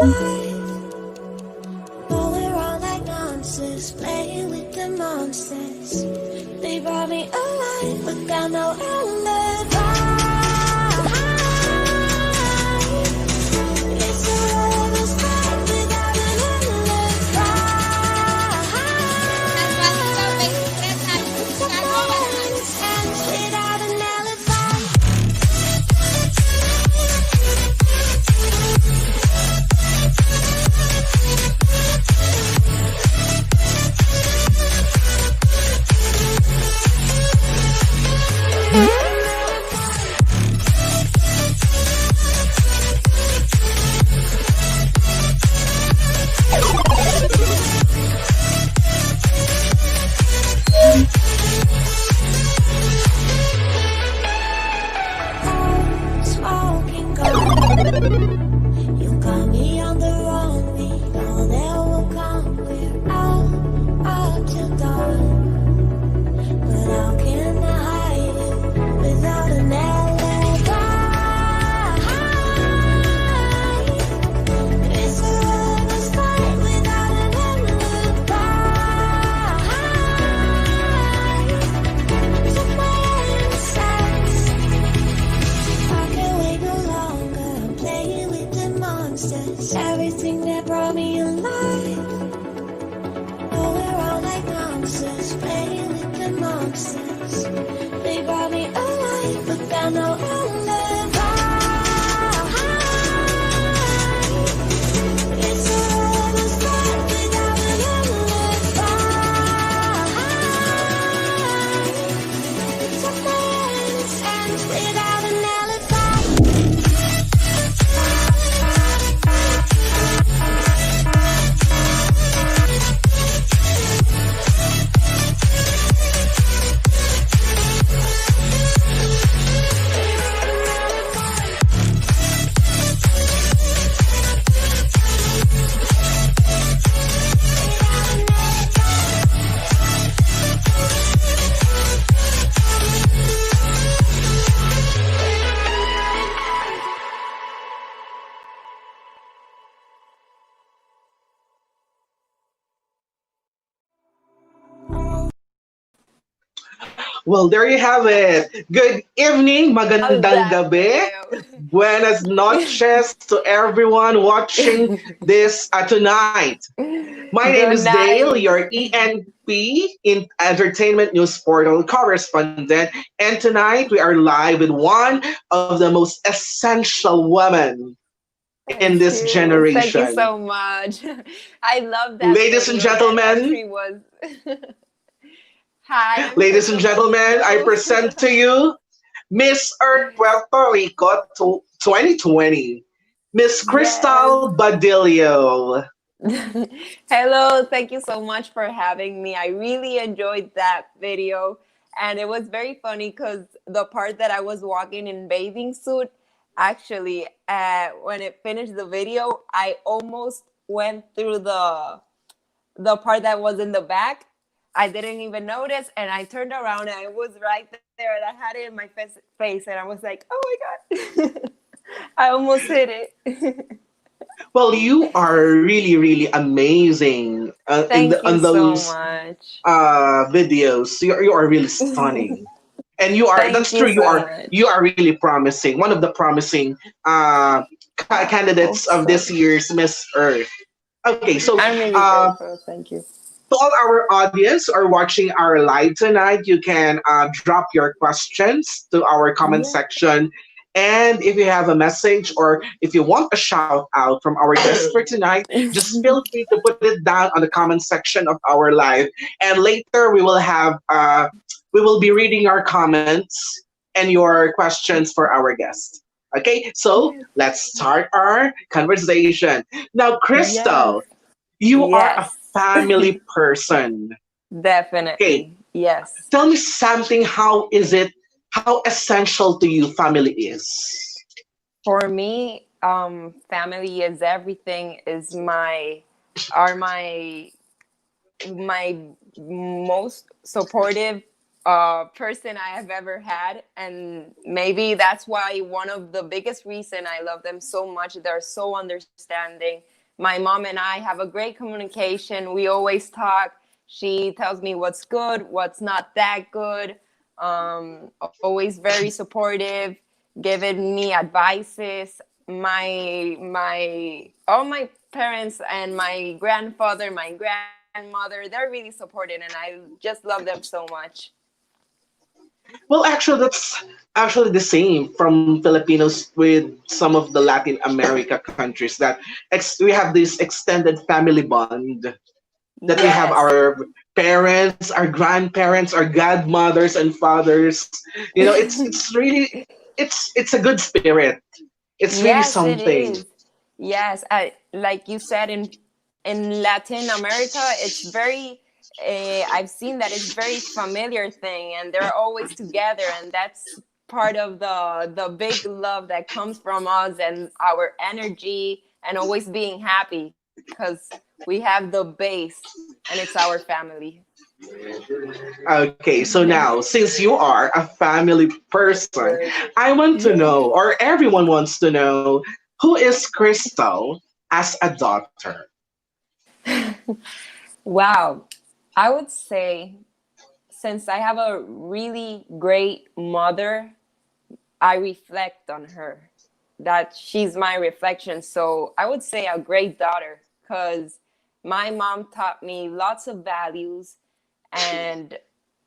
alive. But we're all like monsters, playing with the monsters. They brought me alive without no alibi. It's a lover's fight without an alibi. It's a violence ends without an alibi. Smoking gun. You got me on the run. We know that will come. We're out up till dawn. But how can I hide it without an alibi? It's a lover's fight without an alibi. So violence ends. I can't wait no longer. I'm playing with the monsters. Everything that brought me alive. Oh, we're all like monsters, playing with the monsters. They brought me alive without no alibi. It's a lover's fight without an alibi. It's a violence ends without an alibi. Well, there you have it. Good evening, magandang Thank gabi. you. Buenas noches to everyone watching this tonight. My name Good is Dale, night. your ENP in Entertainment News Portal correspondent, and tonight we are live with one of the most essential women in Thank this you. Thank you generation. so much. I love that Ladies and video. That gentlemen, entry was. Hi, I'm ladies and Krystal gentlemen, I Badillo. present to you Miss Earth Puerto Rico 2020, Miss Yes. Krystal Badillo. Hello, thank you so much for having me. I really enjoyed that video. And it was very funny because the part that I was walking in bathing suit, actually, when it finished the video, I almost went through the part that was in the back. I didn't even notice, and I turned around and I was right there, and I had it in my face, and I was like, "Oh my god!" I almost hit it. Well, you are really, really amazing Thank you on so those much. videos. You are really stunning, and you are. Thank That's you true. so You much. are really promising. One of the promising candidates Hope of so. this year's Miss Earth. Okay, so I'm really grateful. Thank you. to all our audience who are watching our live tonight, you can drop your questions to our comment Yeah. section. And if you have a message or if you want a shout out from our guest for tonight, just feel free to put it down on the comment section of our live. And later we will be reading our comments and your questions for our guest. Okay, so Yes. let's start our conversation. Now, Yes. Krystal, you are a Yes. family person. Okay, Definitely. Yes. tell me something. How is it? How essential to you family is? For me, family is everything. Is my are my most supportive person I have ever had, and maybe that's why one of the biggest reason I love them so much. They're so understanding. my mom and I have a great communication. We always talk. She tells me what's good, what's not that good. Always very supportive, giving me advices. My all my parents and my grandfather, my grandmother, they're really supportive, and I just love them so much. Well, actually, that's actually the same from Filipinos with some of the Latin America countries that we have this extended family bond that we have Yes. our parents, our grandparents, our godmothers and fathers. You know, it's really it's a good spirit. It's really Yes, it something. is. Yes, like you said, in Latin America, it's very. I've seen that it's very familiar thing, and they're always together, and that's part of the big love that comes from us and our energy and always being happy because we have the base, and it's our family. Okay, so now since you are a family person, I want to know, or everyone wants to know, who is Krystal as a daughter? Wow, I would say since I have a really great mother, I reflect on her. That she's my reflection. So I would say a great daughter because my mom taught me lots of values, and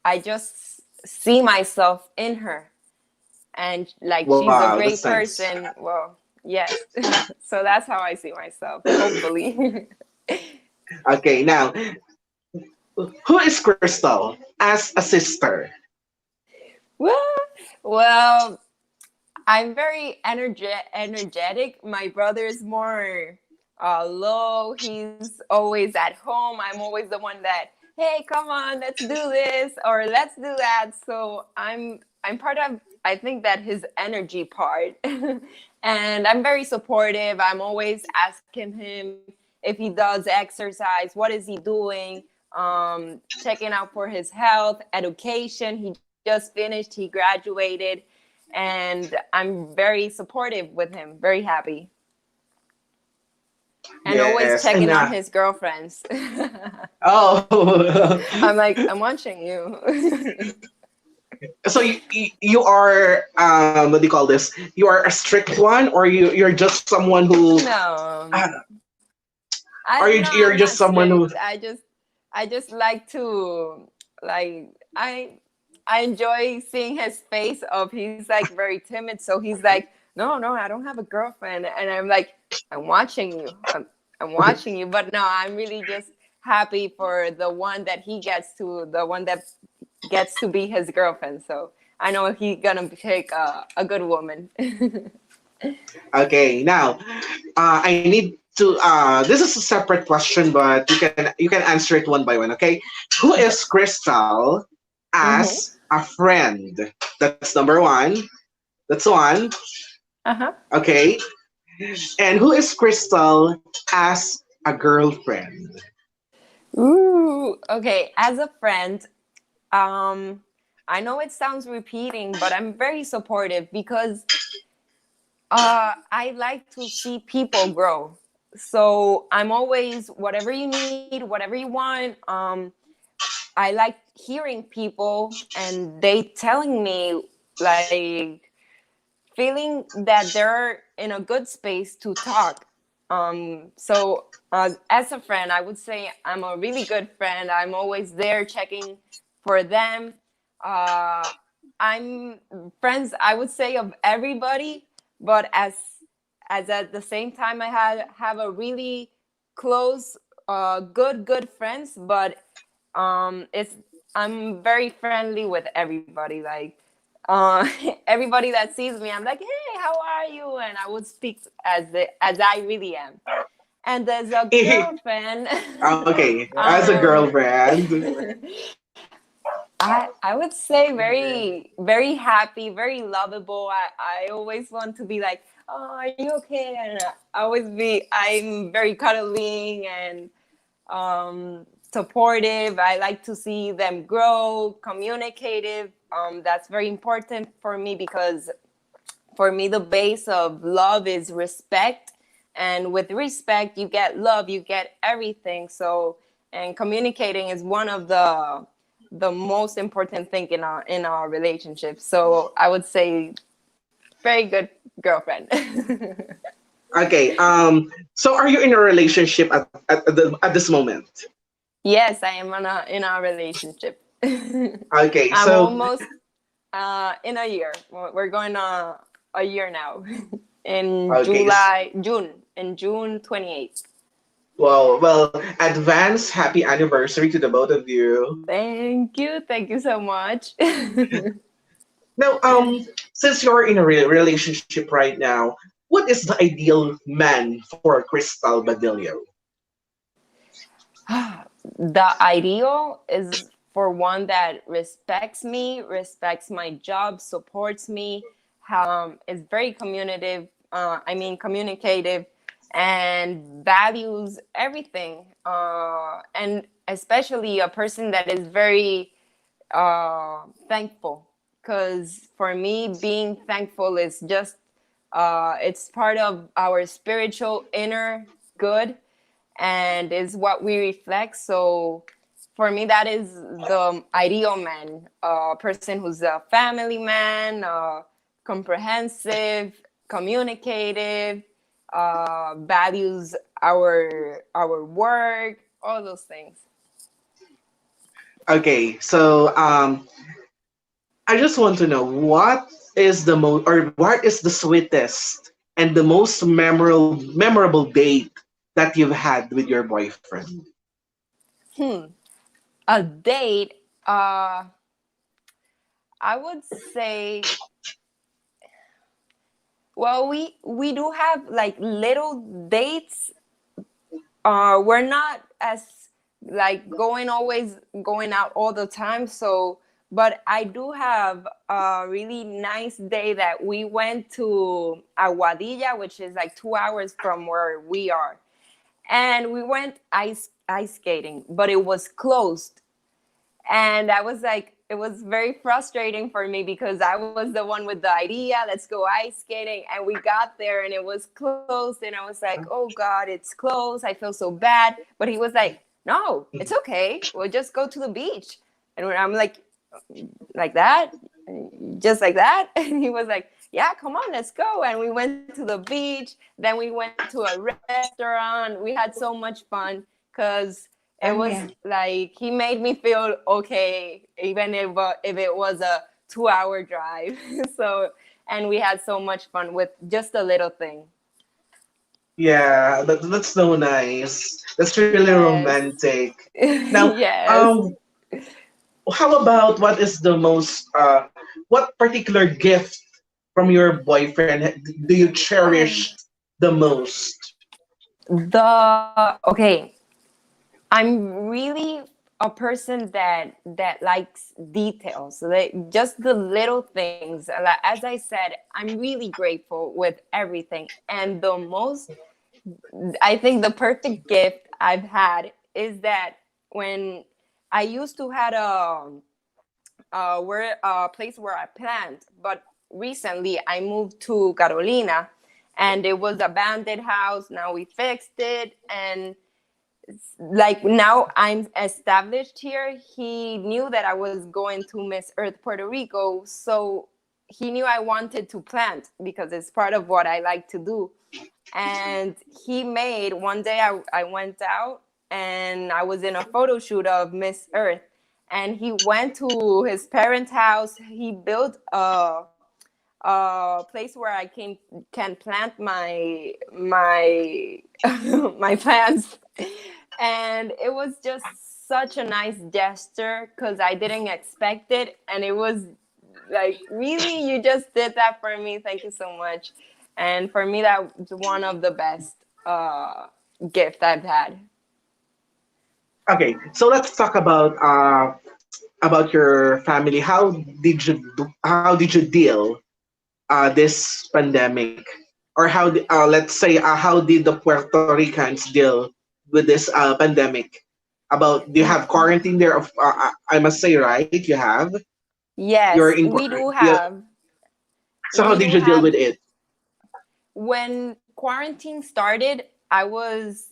I just see myself in her. And like she's a Wow, that's great nice. person. Well, yes. So that's how I see myself, hopefully. Okay, now who is Krystal as a sister? well, well, I'm very energetic. My brother is more low. He's always at home. I'm always the one that, hey, come on, let's do this or let's do that. So I'm part of, I think, that his energy part. And I'm very supportive. I'm always asking him if he does exercise, what is he doing? Checking out for his health, education. He just finished. He graduated, and I'm very supportive with him, very happy, and always Yes, and checking on his girlfriends. oh, I'm like, I'm watching you. so you are what do you call this? You are a strict one, or you're just someone who, No, uh, I or don't know. you're I'm just not someone who. strict. I just like to, like, I enjoy seeing his face of he's like very timid. So he's like, no, no, I don't have a girlfriend, and I'm like, I'm watching you. I'm watching you. But no, I'm really just happy for the one that he gets to, the one that gets to be his girlfriend. So I know he's gonna pick a good woman. Okay, now I need to. This is a separate question, but you can answer it one by one. Okay, who is Krystal Hmm. as a friend? That's number one. That's one. Uh-huh. Okay, and who is Krystal as a girlfriend? Ooh, okay. As a friend, um, I know it sounds repeating, but I'm very supportive because I like to see people grow. So I'm always whatever you need, whatever you want. I like hearing people and they telling me, like, feeling that they're in a good space to talk. So as a friend, I would say I'm a really good friend. I'm always there checking for them. Uh, I'm friends, I would say, of everybody, but as at the same time, I have a really close, good friends. But it's I'm very friendly with everybody. Like, everybody that sees me, I'm like, hey, how are you? And I would speak as I really am. And as a girlfriend, Okay, as a um, girlfriend. I would say very happy, very lovable. I always want to be like, oh, are you okay? And I'm very cuddling and supportive. I like to see them grow, communicative. That's very important for me because for me the base of love is respect, and with respect you get love, you get everything. So, and communicating is one of the most important thing in our relationship. So I would say very good girlfriend. Okay. So are you in a relationship at this moment? Yes, I am in a relationship. Okay. I'm So almost in a year. We're going a year now. In okay. June 28th. Well, advance happy anniversary to the both of you. Thank you so much. Now, since you're in a relationship right now, what is the ideal man for Krystal Badillo? The ideal is for one that respects me, respects my job, supports me, is very communicative, and values everything. And especially a person that is very thankful. Because for me, being thankful is just, it's part of our spiritual inner good and is what we reflect. So for me, that is the ideal man, a person who's a family man, comprehensive, communicative, values our work, all those things. Okay, so I just want to know what is the most or what is the sweetest and the most memorable date that you've had with your boyfriend? Hmm. A date. I would say, well, we do have like little dates. We're not as like going out all the time. So, but I do have a really nice day that we went to Aguadilla, which is like 2 hours from where we are, and we went ice skating, but it was closed. And I was like, it was very frustrating for me because I was the one with the idea, let's go ice skating. And we got there and it was closed. And I was like, oh God, it's closed. I feel so bad. But he was like, no, it's okay. We'll just go to the beach. And I'm like that? Just like that? And he was like, yeah, come on, let's go. And we went to the beach. Then we went to a restaurant. We had so much fun because it was like he made me feel okay, even if it was a 2 hour drive. So, and we had so much fun with just a little thing. Yeah, that's so nice. That's really Yes. romantic. Now, Yes. how about what is the most what particular gift from your boyfriend do you cherish the most? Okay, I'm really a person that likes details, like just the little things. Like, as I said, I'm really grateful with everything, and the most, I think the perfect gift I've had is that when I used to had a place where I planned, but recently I moved to Carolina, and it was abandoned house. Now we fixed it, and like now I'm established here. He knew that I was going to Miss Earth Puerto Rico, so he knew I wanted to plant because it's part of what I like to do. And he made one day I went out and I was in a photo shoot of Miss Earth, and he went to his parents' house. He built a place where I can plant my my plants, and it was just such a nice gesture because I didn't expect it, and it was like, really, you just did that for me. Thank you so much. And for me, that was one of the best gift I've had. Okay, so let's talk about your family. How did you deal this pandemic, or let's say how did the Puerto Ricans deal with this pandemic? About do you have quarantine there? I must say, right? You have. You're Yes, in. we do Yeah. have. So how We did do you deal have with it? when quarantine started, I was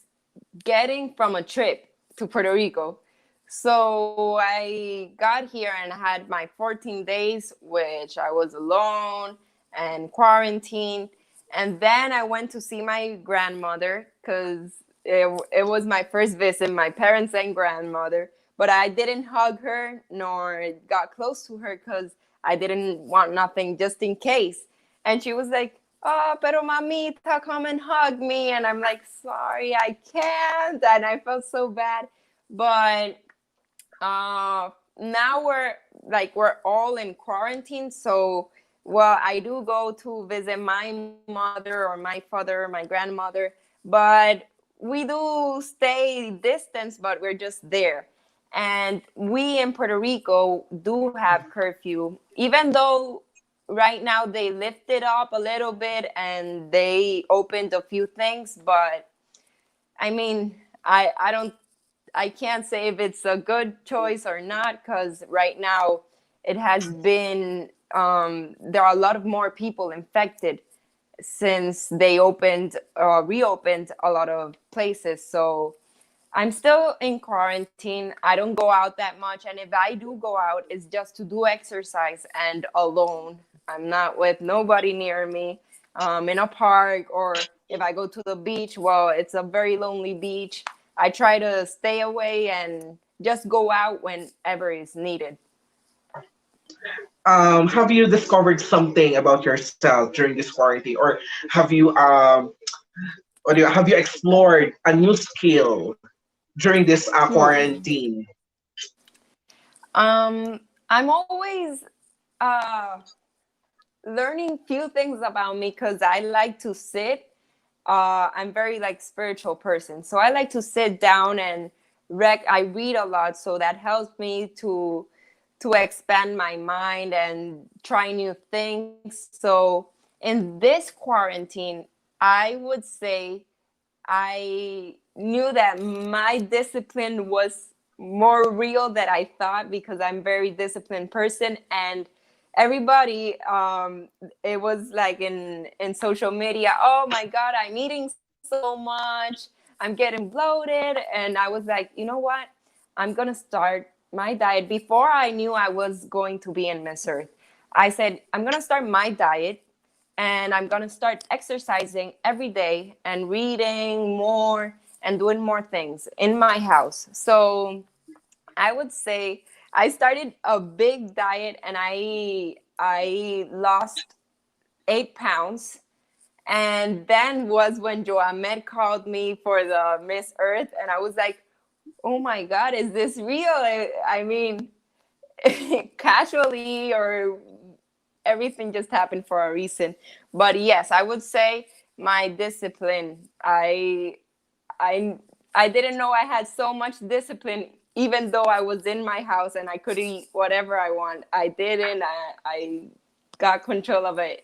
getting from a trip to Puerto Rico. So I got here and had my 14 days, which I was alone and quarantined. And then I went to see my grandmother because it was my first visit, my parents and grandmother. But I didn't hug her nor got close to her because I didn't want nothing just in case. And she was like, oh, pero mamita, come and hug me. And I'm like, sorry, I can't. And I felt so bad. But now we're all in quarantine. So, well, I do go to visit my mother or my father, my grandmother, but we do stay distance, but we're just there. And we in Puerto Rico do have curfew, even though right now they lifted up a little bit and they opened a few things, but I mean, I don't I can't say if it's a good choice or not because right now it has been there are a lot of more people infected since they reopened a lot of places. So I'm still in quarantine. I don't go out that much. And if I do go out, it's just to do exercise and alone. I'm not with nobody near me in a park, or if I go to the beach, well, it's a very lonely beach. I try to stay away and just go out whenever is needed. Have you discovered something about yourself during this quarantine, or have you explored a new skill during this Hmm. quarantine? I'm always uh, learning few things about me because I like to sit. I'm very like spiritual person, so I like to sit down and I read a lot, so that helps me to expand my mind and try new things. So in this quarantine, I would say I knew that my discipline was more real than I thought because I'm a very disciplined person. And everybody, it was like in social media, oh my God, I'm eating so much, I'm getting bloated. And I was like, you know what, I'm gonna start my diet. Before I knew I was going to be in Miss Earth, I said I'm gonna start my diet and I'm going to start exercising every day and reading more and doing more things in my house. So I would say I started a big diet and I lost 8 pounds. And then was when Joamed called me for the Miss Earth, and I was like, "Oh my God, is this real?" I mean, casually or everything just happened for a reason. But yes, I would say my discipline. I I didn't know I had so much discipline, even though I was in my house and I could eat whatever I want. I didn't. I got control of it.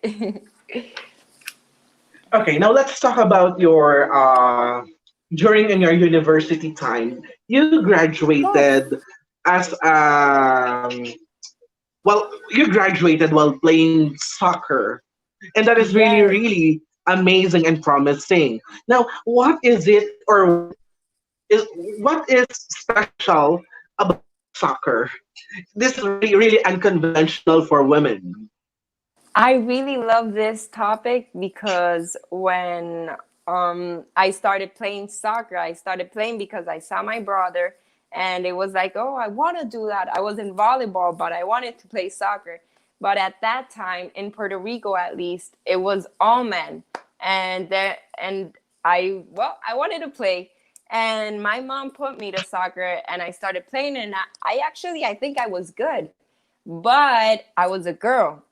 Okay, now let's talk about your during in your university time. You Yes. graduated as you graduated while playing soccer, and that is really Yes. really amazing and promising. Now, what is it, or what is special about soccer? This is really really unconventional for women. I really love this topic because when I started playing soccer, I started playing because I saw my brother and it was like, oh, I want to do that. I was in volleyball, but I wanted to play soccer. But at that time, in Puerto Rico at least, it was all men. And I wanted to play. And my mom put me to soccer and I started playing. And I think I was good, but I was a girl,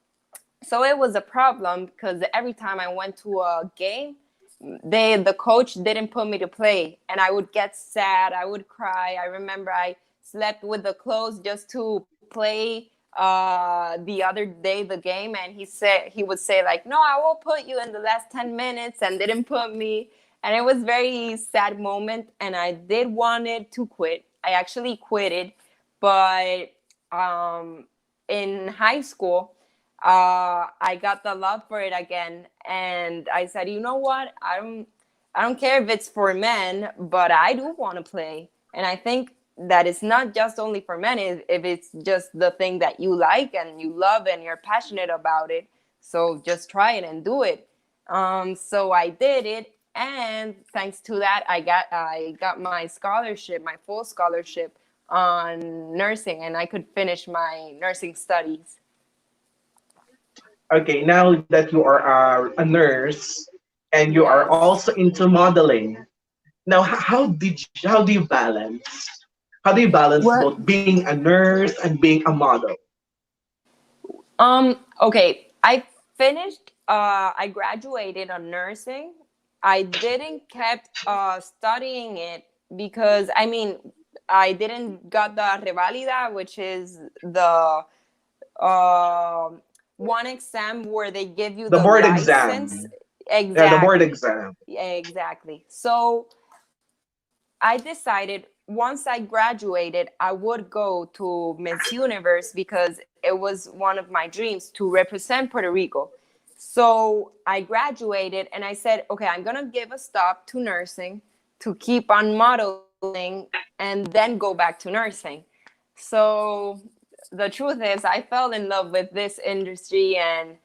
so it was a problem because every time I went to a game, the coach didn't put me to play, and I would get sad. I would cry. I remember I slept with the clothes just to play the other day the game, and he would say like, "No, I will put you in the last 10 minutes," and didn't put me. And it was very sad moment, and I did wanted to quit. I actually quitted, but um, in high school. I got the love for it again, and I said, you know what? I don't care if it's for men, but I do want to play, and I think that it's not just only for men. If it's just the thing that you like and you love and you're passionate about it, so just try it and do it. So I did it, and thanks to that, I got my scholarship, my full scholarship on nursing, and I could finish my nursing studies. Okay, now that you are a nurse and you are Yes. also into modeling, now how do you balance? How do you balance Well, both being a nurse and being a model? okay. I graduated on nursing. I didn't kept studying it because I didn't got the revalida, which is the uh, one exam where they give you The the board license. exam. Yeah, the board Exactly. exam. Exactly. So I decided once I graduated, I would go to Miss Universe because it was one of my dreams to represent Puerto Rico. So I graduated and I said, okay, I'm going to give a stop to nursing to keep on modeling and then go back to nursing. So the truth is, I fell in love with this industry and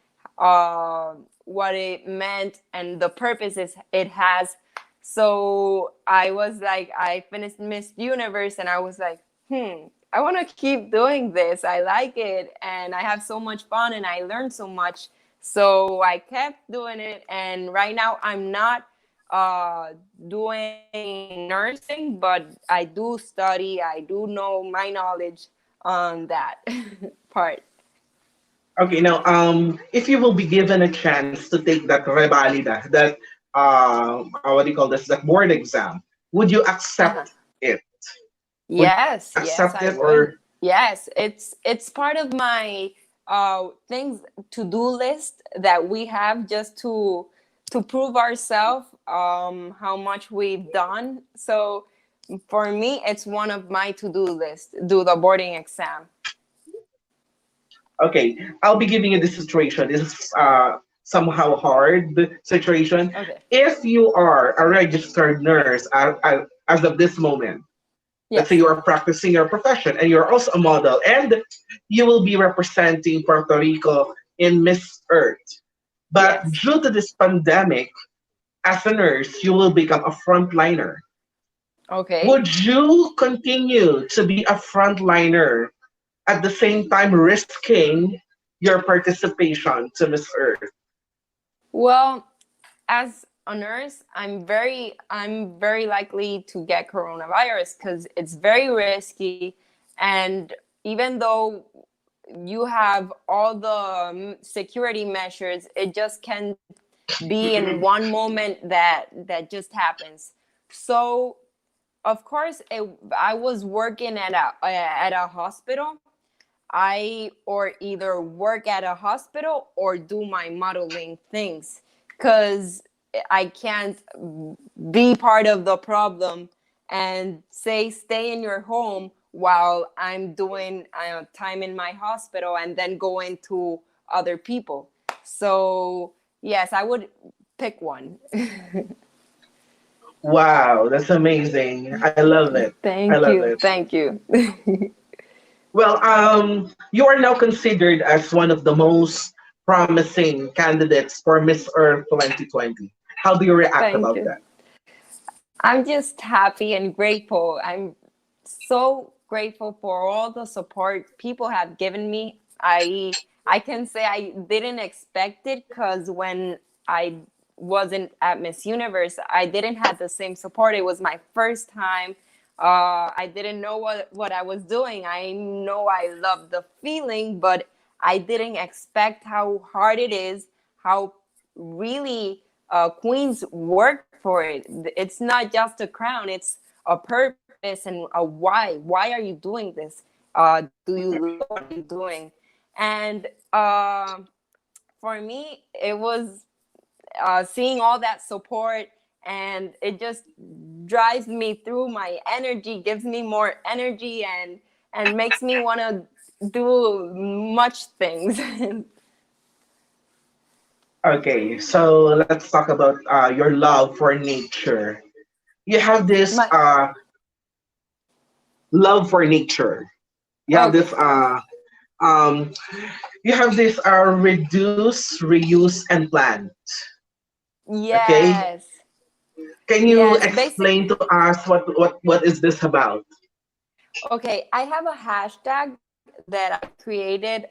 what it meant and the purposes it has. So I was like, I finished Miss Universe and I was like, I want to keep doing this. I like it and I have so much fun and I learned so much. So I kept doing it. And right now I'm not uh, doing nursing, but I do study, I do know my knowledge on that part. Okay, now if you will be given a chance to take that revalida, that what do you call this, that board exam, would you Uh-huh. accept it? Would you Yes, accept yes, it I or would. Yes, it's part of my things to do list that we have just to prove ourselves how much we've done. So for me, it's one of my to do list. Do the boarding exam. okay, I'll be giving you this situation. This is somehow hard situation. Okay. If you are a registered nurse as of this moment, let's say Yes. you are practicing your profession and you're also a model, and you will be representing Puerto Rico in Miss Earth. But Yes. due to this pandemic, as a nurse, you will become a frontliner. Okay. Would you continue to be a frontliner at the same time risking your participation to Miss Earth? Well, as a nurse, I'm very likely to get coronavirus because it's very risky, and even though you have all the security measures, it just can be in one moment that just happens. So of course, I was working at a hospital. I or either work at a hospital or do my modeling things because I can't be part of the problem and say stay in your home while I'm doing time in my hospital and then going to other people. So yes, I would pick one. Wow, that's amazing. I love it. I Thank love you, it. thank you. Well, you are now considered as one of the most promising candidates for Miss Earth 2020. How do you react Thank about you. that? I'm just happy and grateful. I'm so grateful for all the support people have given me. I can say I didn't expect it because when I wasn't at Miss Universe, I didn't have the same support. It was my first time. I didn't know what I was doing. I know I love the feeling, but I didn't expect how hard it is, how really queens work for it. It's not just a crown, it's a purpose and a why. Why are you doing this? Do you love what you're doing? And for me, it was seeing all that support, and it just drives me through my energy, gives me more energy, and makes me want to do much things. Okay, so let's talk about your love for nature. You have this My love for nature. You have okay. this um you have this reduce, reuse, and plant. Okay, Yes. can you Yes. Basic. explain to us what is this about? Okay, I have a hashtag that I created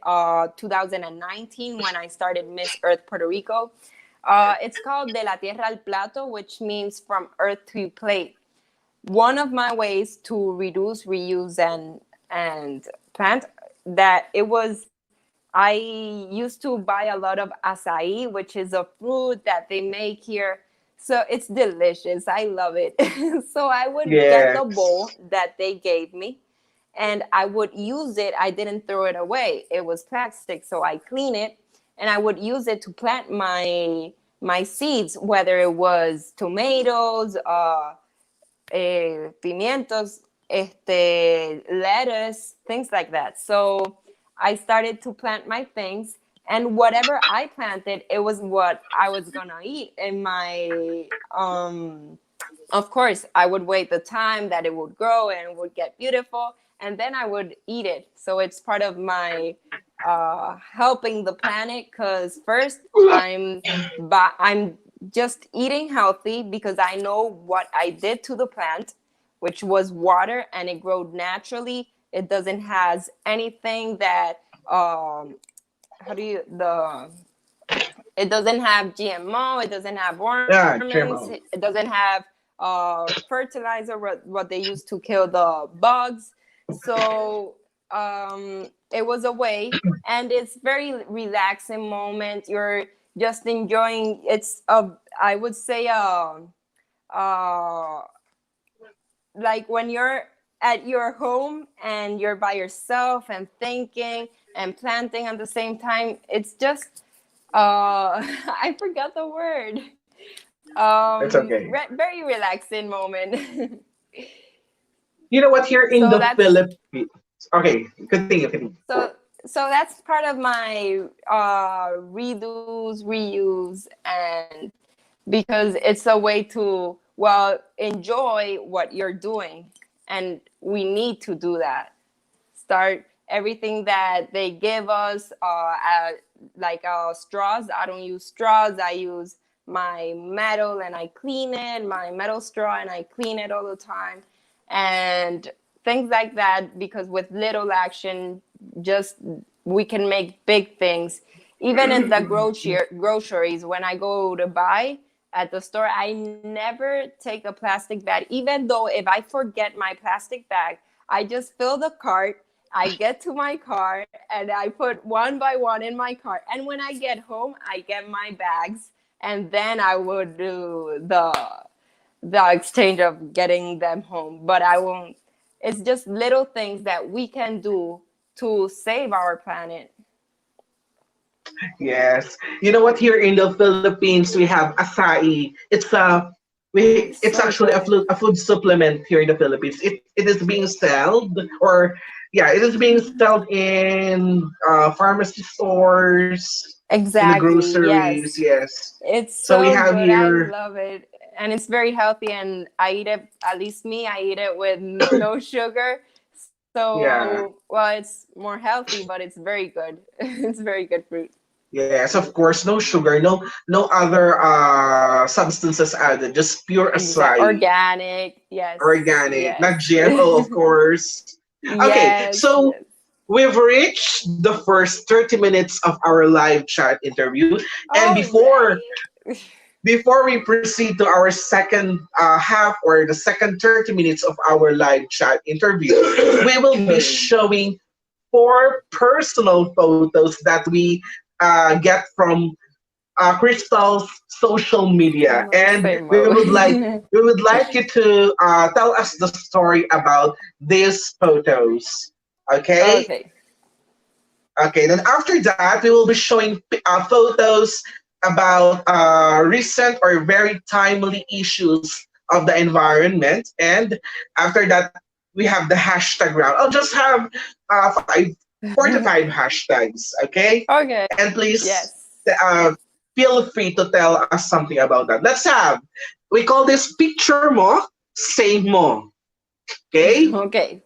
2019 when I started Miss Earth Puerto Rico. It's called De la Tierra al Plato, which means from earth to plate. One of my ways to reduce, reuse, and plant that it was I used to buy a lot of acai, which is a fruit that they make here. So it's delicious. I love it. So I would get the Yes. bowl that they gave me and I would use it. I didn't throw it away. It was plastic, so I clean it and I would use it to plant my seeds, whether it was tomatoes, pimientos, lettuce, things like that. So I started to plant my things, and whatever I planted, it was what I was gonna eat in my. Of course, I would wait the time that it would grow and it would get beautiful, and then I would eat it. So it's part of my helping the planet. Because first, I'm just eating healthy because I know what I did to the plant, which was water, and it grew naturally. It doesn't has anything that how do you the it doesn't have GMO. It doesn't have Yeah, hormones. It Chemo. doesn't have fertilizer, what they use to kill the bugs. So it was a way, and it's very relaxing moment. You're just enjoying. It's a, I would say, uh, like when you're at your home and you're by yourself and thinking and planting at the same time. It's just I forgot the word. It's okay. Very relaxing moment. You know what? Here in So the that's Philippines. Okay, continue, continue. so so that's part of my reduce, reuse, and because it's a way to, well, enjoy what you're doing, and we need to do that. Start everything that they give us, like straws. I don't use straws. I use my metal and I clean it, my metal straw, and I clean it all the time. And things like that, because with little action, just we can make big things. Even in the groceries, when I go to buy at the store, I never take a plastic bag. Even though if I forget my plastic bag, I just fill the cart. I get to my car and I put one by one in my cart. And when I get home, I get my bags, and then I would do the exchange of getting them home. But I won't. It's just little things that we can do to save our planet. Yes. You know what? Here in the Philippines, we have acai. It's So actually good. a food supplement here in the Philippines. It is being sold, or yeah, it is being sold in pharmacy stores, in the Exactly. groceries. Yes. Yes. It's So we so have good. I here. love it. And it's very healthy. And I eat it, at least me, I eat it with no sugar. So, Yeah. well, it's more healthy, but it's very good. It's very good fruit. Yes, of course, no sugar, no other substances added, just pure Exact. acai, Organic. Yes. organic, not Yes. GMO, of course. Okay, Yes. so Yes. we've reached the first 30 minutes of our live chat interview, and Already? before we proceed to our second half or the second 30 minutes of our live chat interview, we will be showing four personal photos that we get from Krystal's social media, and Say mo. we would like you to tell us the story about these photos. Okay. Okay. Okay. Then after that, we will be showing photos about recent or very timely issues of the environment, and after that, we have the hashtag round. I'll just have five, 4 to 5 hashtags. Okay, Okay. and please Yes. uh, Yes. feel free to tell us something about that. We call this picture mo, say mo. Okay? Okay.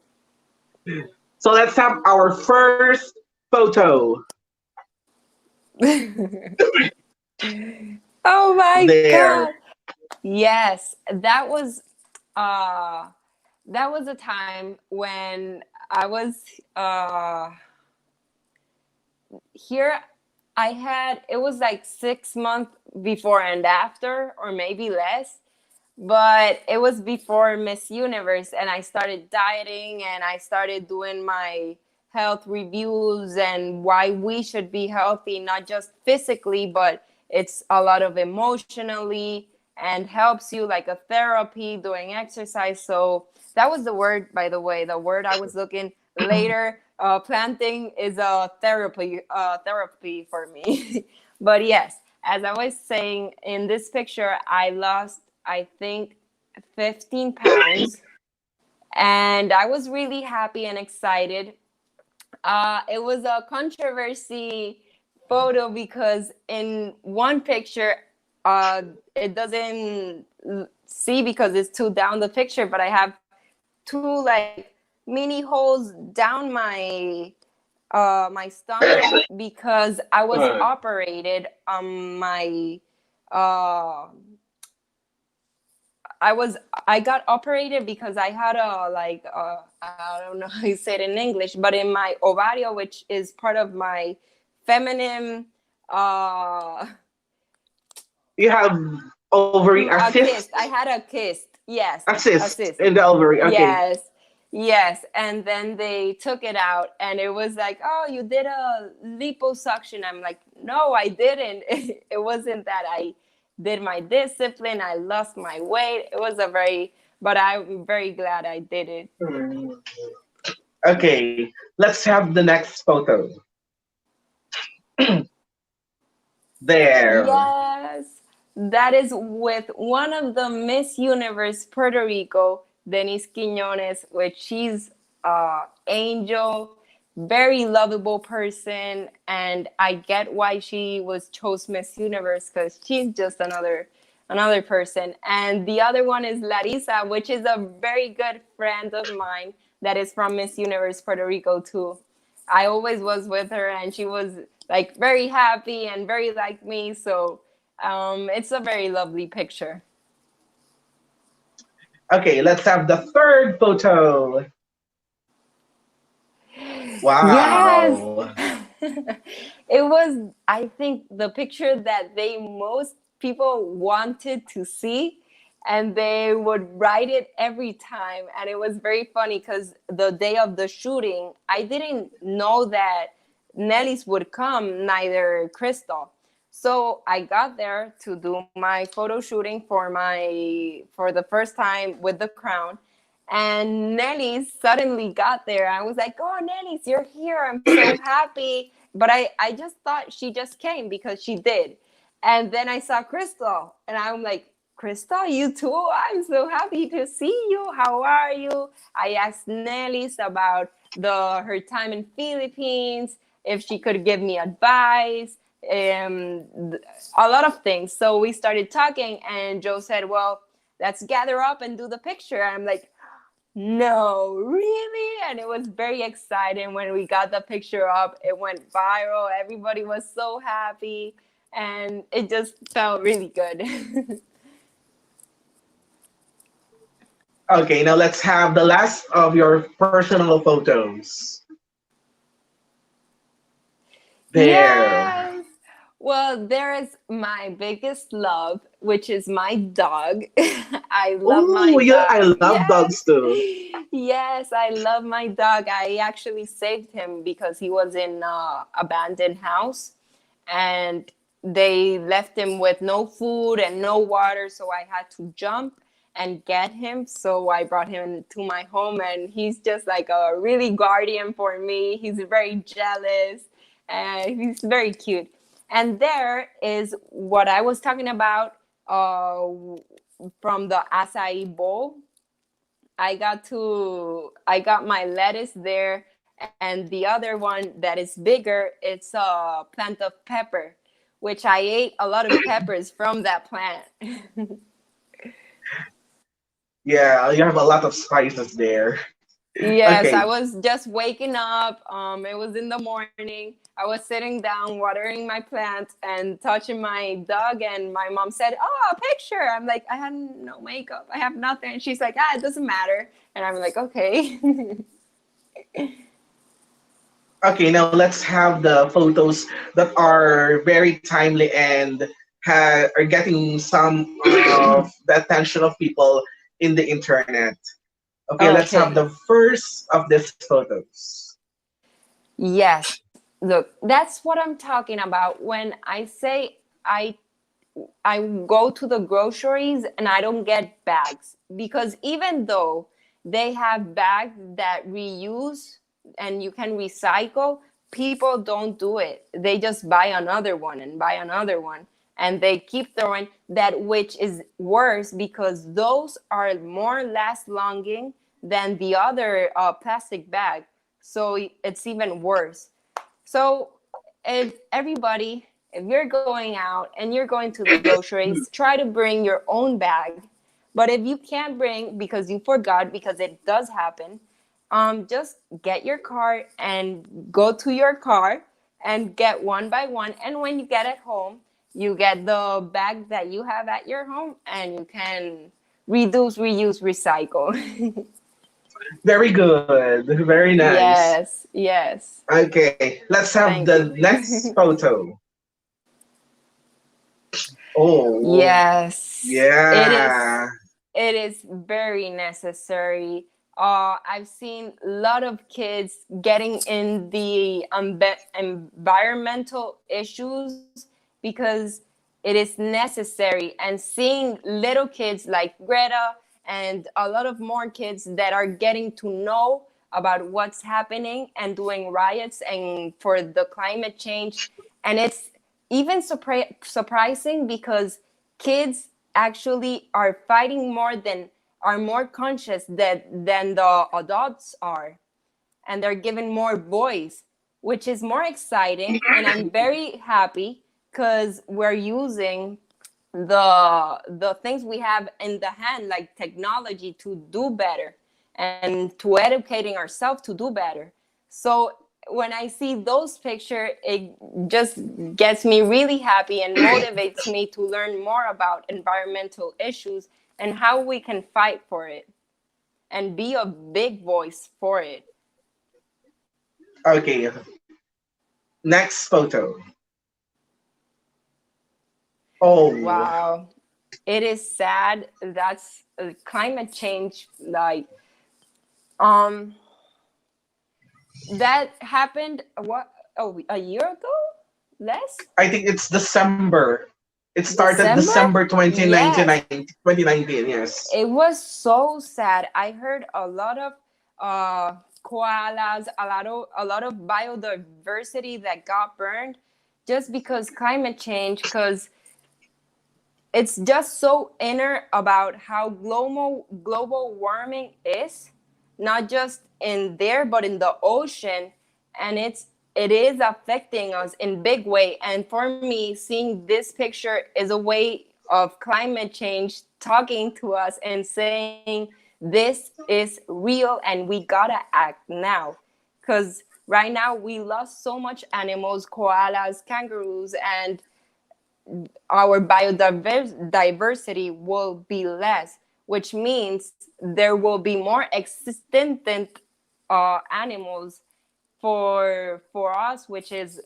So let's have our first photo. Oh my There. God. Yes, uh that was a time when I was here. I had, it was like 6 months before and after, or maybe less, but it was before Miss Universe, and I started dieting and I started doing my health reviews and why we should be healthy, not just physically, but it's a lot of emotionally, and helps you like a therapy doing exercise. So that was the word, by the way, the word I was looking later. Planting is a therapy for me. But yes, as I was saying, in this picture I lost, I think, 15 pounds. And I was really happy and excited. It was a controversy photo because in one picture, it doesn't see because it's too down the picture, but I have two like mini holes down my stomach because I was operated on my uh I got operated because I had a like I don't know how you say it in English, but in my ovario, which is part of my feminine, uh You have ovary a assist? cyst. I had a cyst. Yes, a Assist cyst. in the ovary. Okay. Yes. Yes, and then they took it out, and it was like, "Oh, you did a liposuction." I'm like, "No, I didn't. It wasn't that. I did my discipline. I lost my weight. It was a very, but I'm very glad I did it." Okay. Let's have the next photo. There. Yes, that is with one of the Miss Universe Puerto Rico, Denise Quiñones, which she's angel, very lovable person, and I get why she was chose Miss Universe because she's just another person. And the other one is Larissa, which is a very good friend of mine that is from Miss Universe Puerto Rico too. I always was with her, and she was like very happy and very like me. So it's a very lovely picture. Okay, let's have the third photo. Yes. Wow. It was, I think, the picture that they most people wanted to see, and they would write it every time. And it was very funny because the day of the shooting, I didn't know that Nelly's would come, neither Krystal. So I got there to do my photo shooting for the first time with the crown. And Nelly suddenly got there. I was like, "Oh, Nelly, you're here. I'm so happy." But I just thought she just came because she did. And then I saw Krystal, and I'm like, "Krystal, you too? I'm so happy to see you. How are you?" I asked Nelly's about her time in Philippines, if she could give me advice, a lot of things. So we started talking, and Joe said, "Well, let's gather up and do the picture." I'm like, "No, really?" And it was very exciting when we got the picture up. It went viral. Everybody was so happy, and it just felt really good. Okay, now let's have the last of your personal photos. There. Yes. Well, there is my biggest love, which is my dog. I love my Oh, yeah, I dog. love Yes. dogs too. Yes, I love my dog. I actually saved him because he was in abandoned house, and they left him with no food and no water, so I had to jump and get him. So I brought him to my home, and he's just like a really guardian for me. He's very jealous, and he's very cute. And there is what I was talking about uh, from the acai bowl. I got my lettuce there, and the other one that is bigger, it's a plant of pepper, which I ate a lot of peppers from that plant. Yeah, you have a lot of spices there. Yes, Okay. I was just waking up. It was in the morning. I was sitting down, watering my plants and touching my dog. And my mom said, "Oh, a picture." I'm like, "I had no makeup. I have nothing." And she's like, "Ah, it doesn't matter." And I'm like, "Okay." Okay, now let's have the photos that are very timely and are getting some of the attention of people in the internet. Okay, let's have Okay. the first of these photos. Yes. Look, that's what I'm talking about when I say I go to the groceries and I don't get bags, because even though they have bags that reuse and you can recycle, people don't do it. They just buy another one and buy another one, and they keep throwing that, which is worse because those are more last longing than the other plastic bag. So it's even worse. So if everybody, if you're going out and you're going to the groceries, try to bring your own bag. But if you can't bring because you forgot, because it does happen, just get your car and go to your car and get one by one. And when you get at home, you get the bag that you have at your home, and you can reduce, reuse, recycle. Very good, very nice. Yes, yes. Okay, let's have Thank the you. next photo. Oh, Yes, it is. yeah. It is very necessary. I've seen a lot of kids getting in the environmental issues because it is necessary. And seeing little kids like Greta and a lot of more kids that are getting to know about what's happening and doing riots and for the climate change. And it's even surprising because kids actually are fighting more than, are more conscious than the adults are, and they're given more voice, which is more exciting. And I'm very happy because we're using the things we have in the hand, like technology, to do better and to educating ourselves to do better. So when I see those pictures, it just gets me really happy and motivates me to learn more about environmental issues and how we can fight for it and be a big voice for it. Okay, next photo. Oh, Wow. It is sad. That's climate change. Like, um, that happened, what, oh, a year ago? Less? I think it's December. It started December? December Yes. 2019, yes. It was so sad. I heard a lot of koalas, a lot of biodiversity that got burned just because climate change, because it's just so inner about how global warming is, not just in there but in the ocean. And it is affecting us in big way. And for me, seeing this picture is a way of climate change talking to us and saying this is real and we gotta act now. Because right now we lost so much animals, koalas, kangaroos, and our biodiversity will be less, which means there will be more existent animals for us, which is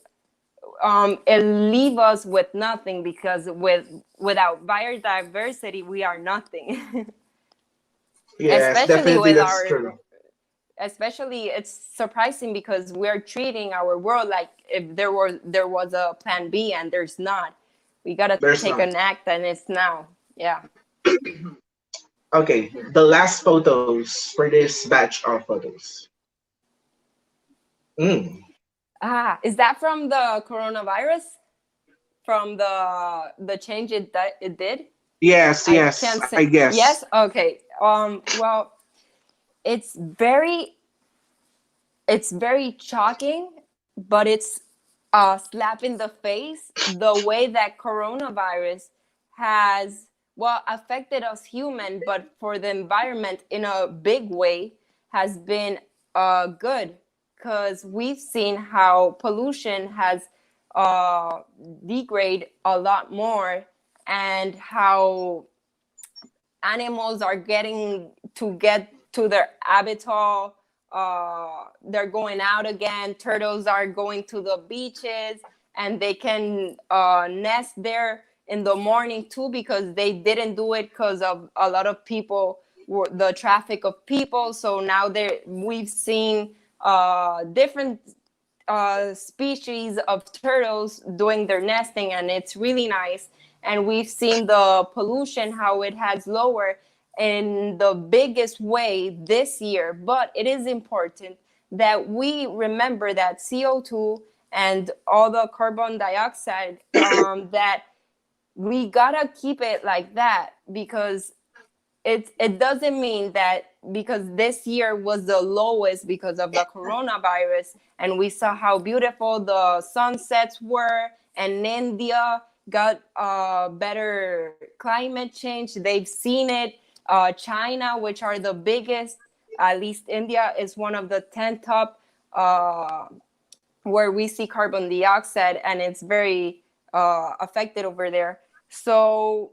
it leave us with nothing, because without biodiversity we are nothing. Yes, especially definitely with that's our true. especially it's surprising because we're treating our world like if there was a plan B, and there's not. We gotta There's take not. an act, and it's now. Yeah. Okay, the last photos for this batch of photos. Mm. Is that from the coronavirus? From the change it did? Yes, I yes, can't I say guess. yes. Okay. Well, it's very it's very shocking, but slap in the face the way that coronavirus has, well, affected us human, but for the environment in a big way has been good, because we've seen how pollution has uh, degrade a lot more, and how animals are get to their habitat. They're going out again. Turtles are going to the beaches, and they can nest there in the morning too, because they didn't do it because of a lot of people, the traffic of people. So now we've seen different species of turtles doing their nesting, and it's really nice. And we've seen the pollution, how it has lowered in the biggest way this year. But it is important that we remember that CO2 and all the carbon dioxide, that we gotta keep it like that, because it doesn't mean that because this year was the lowest because of the coronavirus, and we saw how beautiful the sunsets were, and India got better climate change. They've seen it. China, which are the biggest, at least India is one of the 10 top, where we see carbon dioxide, and it's very affected over there. So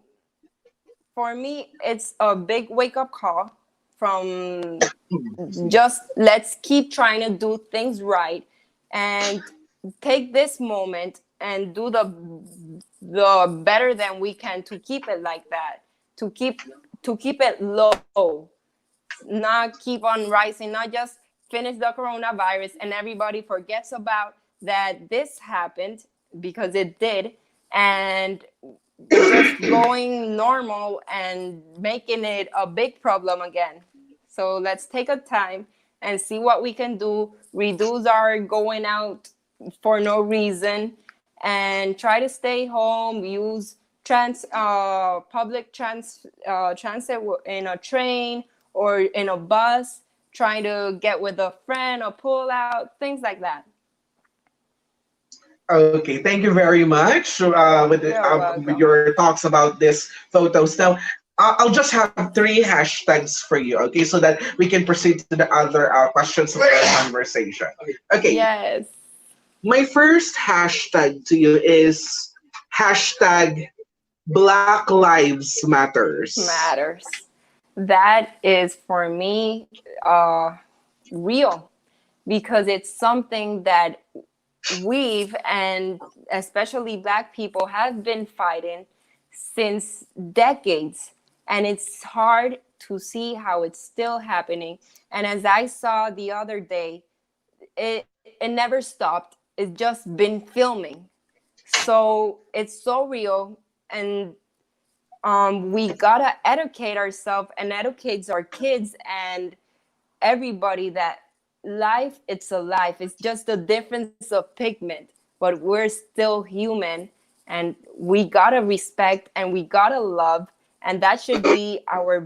for me, it's a big wake up call from just let's keep trying to do things right, and take this moment and do the better than we can to keep it like that, to keep it low, not keep on rising, not just finish the coronavirus and everybody forgets about that this happened, because it did, and just going normal and making it a big problem again. So let's take a time and see what we can do, reduce our going out for no reason, and try to stay home, use public transit in a train or in a bus, trying to get with a friend or pull out, things like that. Okay, thank you very much You're with welcome. your thoughts about this photos. Now, I'll just have three hashtags for you, okay, so that we can proceed to the other questions of our conversation. Okay, Yes. my first hashtag to you is hashtag Black Lives Matters. Matters. That is for me real, because it's something that we've, and especially Black people, have been fighting since decades, and it's hard to see how it's still happening. And as I saw the other day, it never stopped. It's just been filming. So it's so real, and we gotta educate ourselves and educate our kids and everybody that life, it's a life, it's just a difference of pigment, but we're still human, and we gotta respect and we gotta love, and that should be our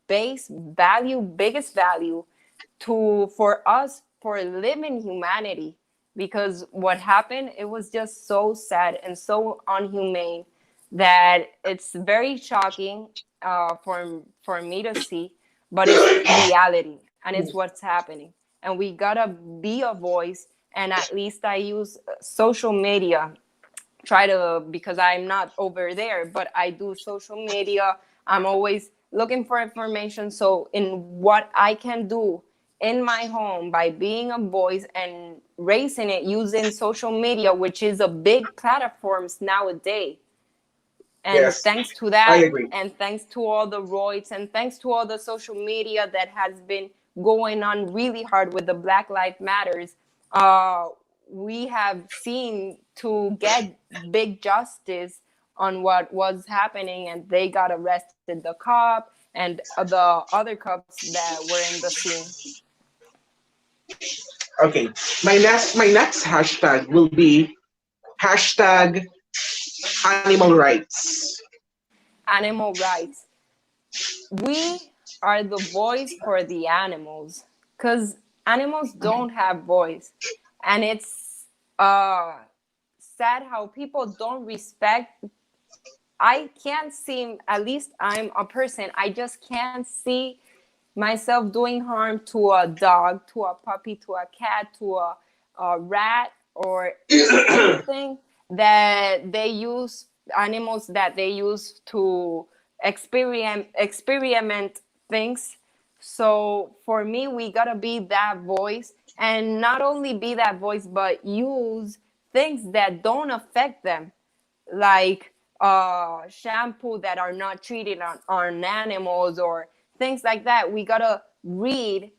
base value, biggest value to for us for living humanity. Because what happened, it was just so sad and so unhumane that it's very shocking for me to see, but it's reality and it's what's happening. And we gotta be a voice. And at least I use social media, try to, because I'm not over there, but I do social media. I'm always looking for information. So in what I can do in my home by being a voice and raising it using social media, which is a big platforms nowadays. And Yes, thanks to I that, agree. and thanks to all the roids, and thanks to all the social media that has been going on really hard with the Black Lives Matters, uh, we have seen to get big justice on what was happening, and they got arrested, the cop and the other cops that were in the scene. Okay, my next hashtag will be hashtag animal rights. Animal rights. We are the voice for the animals, because animals don't have voice, and it's sad how people don't respect. I can't see, at least I'm a person, I just can't see myself doing harm to a dog, to a puppy, to a cat, to a rat, or anything that they use, animals that they use to experiment things. So for me, we gotta be that voice, and not only be that voice, but use things that don't affect them, like shampoo that are not treated on animals, or things like that. We gotta read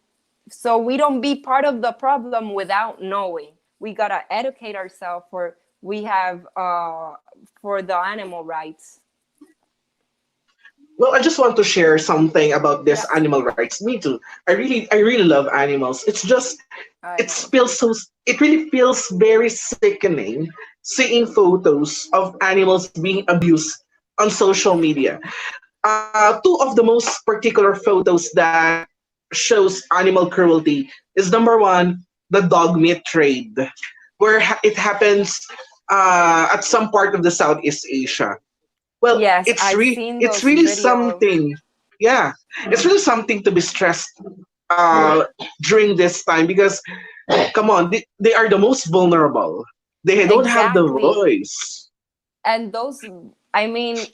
so we don't be part of the problem without knowing. We gotta educate ourselves for we have for the animal rights. Well, I just want to share something about this Yes, animal rights. Me too. I really love animals. It's just, I know. it really feels very sickening seeing photos of animals being abused on social media. Two of the most particular photos that shows animal cruelty is, number one, the dog meat trade, where it happens at some part of the Southeast Asia. Well, Yes, I've seen it's those really videos. something. Yeah, it's really something to be stressed during this time, because come on, they are the most vulnerable. They don't have the Exactly. voice. And those, I mean,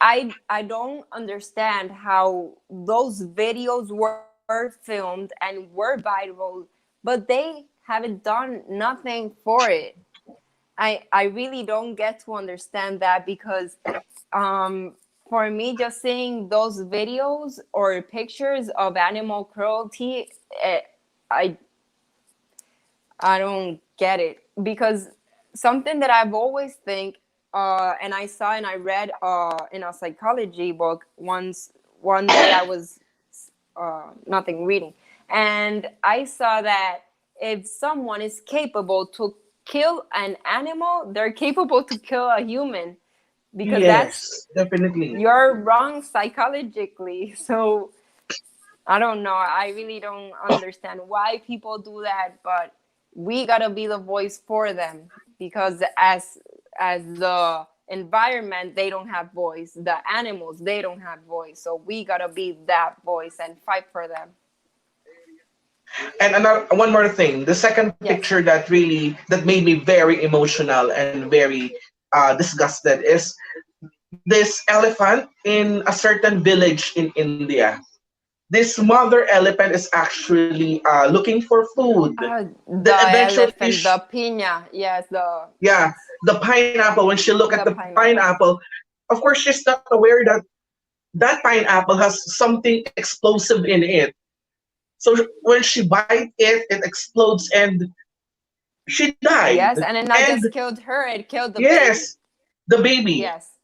I don't understand how those videos were filmed and were viral, but they haven't done nothing for it. I really don't get to understand that, because for me, just seeing those videos or pictures of animal cruelty, eh, I I don't get it, because something that I've always think, and I saw and I read in a psychology book once. One day I was nothing reading, and I saw that if someone is capable to kill an animal, they're capable to kill a human, because that's, Yes, definitely. you're wrong psychologically. So I don't know. I really don't understand why people do that, but we gotta be the voice for them, because as the environment, they don't have voice. The animals, they don't have voice. So we gotta be that voice and fight for them. And another one more thing, the second Yes. picture that made me very emotional and very disgusted is this elephant in a certain village in India. This mother elephant is actually looking for food. Then The eventually, elephant, the pina. Yes, the yeah, yes, the pineapple. When she look at the the pineapple. pineapple, of course she's not aware that that pineapple has something explosive in it. So when she bite it, it explodes and she died. Yes, and it not And just killed her; it killed the baby. yes, the baby. Yes.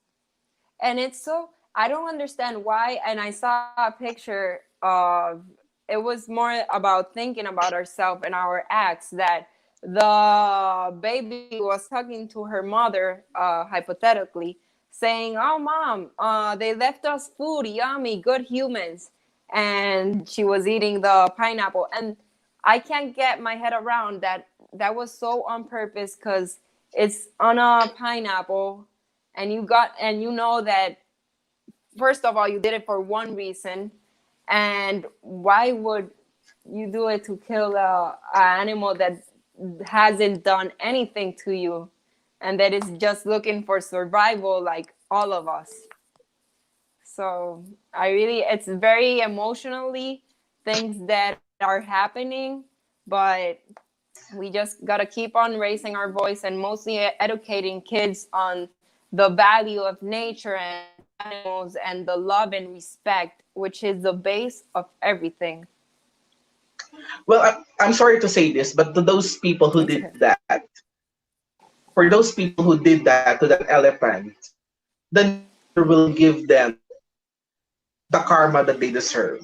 And it's so, I don't understand why. And I saw a picture of, it was more about thinking about ourselves and our acts, that the baby was talking to her mother, hypothetically, saying, "Oh mom, they left us food, yummy, good humans," and she was eating the pineapple. And I can't get my head around that. That was so on purpose, because it's on a pineapple, and you know that, first of all, you did it for one reason. And why would you do it to kill a animal that hasn't done anything to you, and that is just looking for survival, like all of us? So I really, it's very emotionally things that are happening, but we just got to keep on raising our voice, and mostly educating kids on the value of nature and animals, and the love and respect, which is the base of everything. Well, I'm sorry to say this, but to those people who It's did okay. that, for those people who did that to that elephant, the nature will give them the karma that they deserve.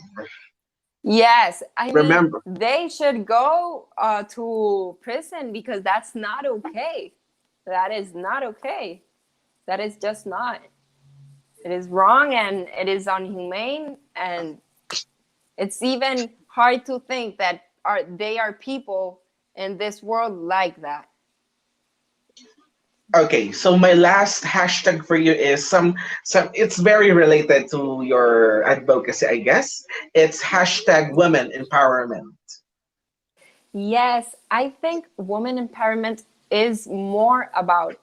Yes, I mean, Remember. they should go to prison, because that's not okay. That is not okay. That is just not. It is wrong, and it is unhumane, and it's even hard to think that they are people in this world like that. Okay, so my last hashtag for you is some it's very related to your advocacy, I guess. It's hashtag women empowerment. Yes, I think woman empowerment is more about,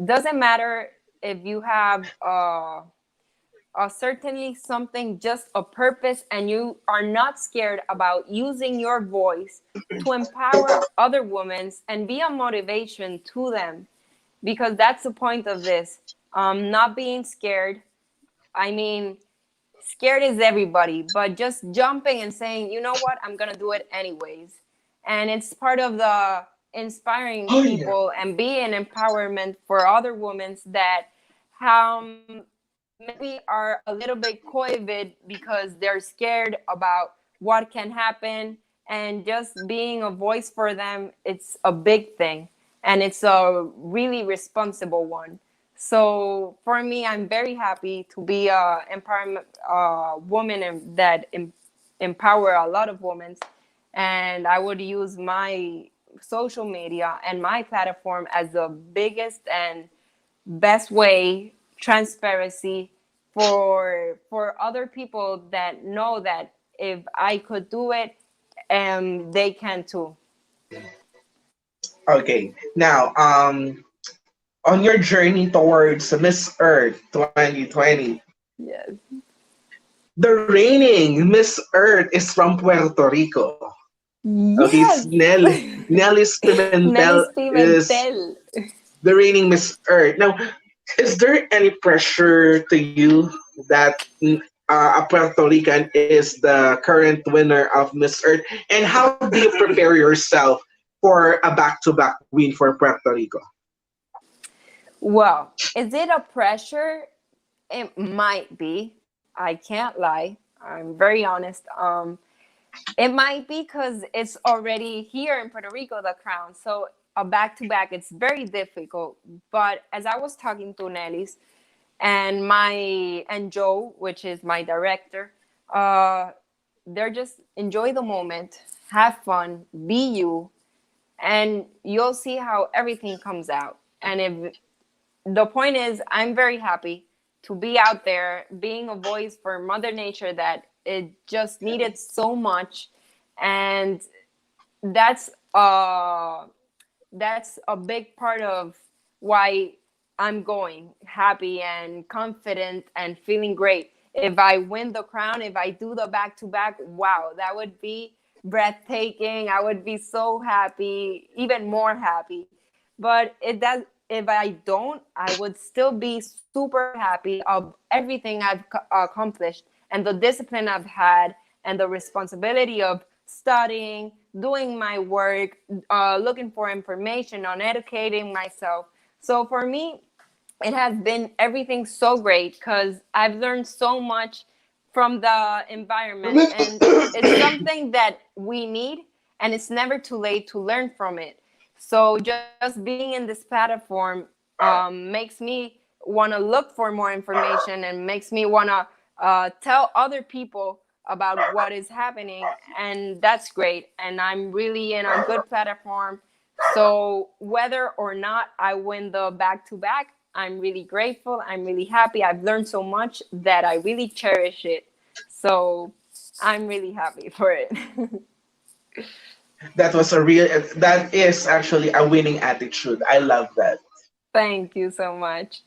doesn't matter if you have certainly something, just a purpose, and you are not scared about using your voice to empower other women and be a motivation to them, because that's the point of this. Not being scared. I mean, scared is everybody, but just jumping and saying, you know what, I'm gonna do it anyways. And it's part of the inspiring Oh yeah. people and being empowerment for other women that maybe are a little bit coyvid because they're scared about what can happen, and just being a voice for them, it's a big thing, and it's a really responsible one. So for me, I'm very happy to be a empowerment woman and empower a lot of women. And I would use my social media and my platform as the biggest and best way transparency for other people that know that if I could do it, they can too. Okay. Now, on your journey towards Miss Earth 2020, Yes. the reigning Miss Earth is from Puerto Rico. Okay, it's Yes. Nelly's Pimentel Nelly's is Pimentel. the reigning Miss Earth. Now, is there any pressure to you that a Puerto Rican is the current winner of Miss Earth? And how do you prepare yourself for a back-to-back win for Puerto Rico? Well, is it a pressure? It might be. I can't lie. I'm very honest. It might be because it's already here in Puerto Rico, the crown. So a back to back, it's very difficult. But as I was talking to Nelly's and Joe, which is my director, uh, they're just enjoy the moment, have fun, be you, and you'll see how everything comes out. And if the point is, I'm very happy to be out there being a voice for Mother Nature that it just needed so much. And that's uh that's a big part of why I'm going happy and confident and feeling great. If I win the crown, if I do the back to back, wow, that would be breathtaking. I would be so happy, even more happy. But if I don't, I would still be super happy of everything I've accomplished and the discipline I've had and the responsibility of studying, doing my work, looking for information, on educating myself. So for me, it has been everything so great because I've learned so much from the environment, and it's something that we need, and it's never too late to learn from it. So just being in this platform makes me want to look for more information and makes me want to tell other people about what is happening, and that's great. And I'm really in a good platform. So whether or not I win the back to back, I'm really grateful. I'm really happy. I've learned so much that I really cherish it. So I'm really happy for it. That is actually a winning attitude. I love that. Thank you so much.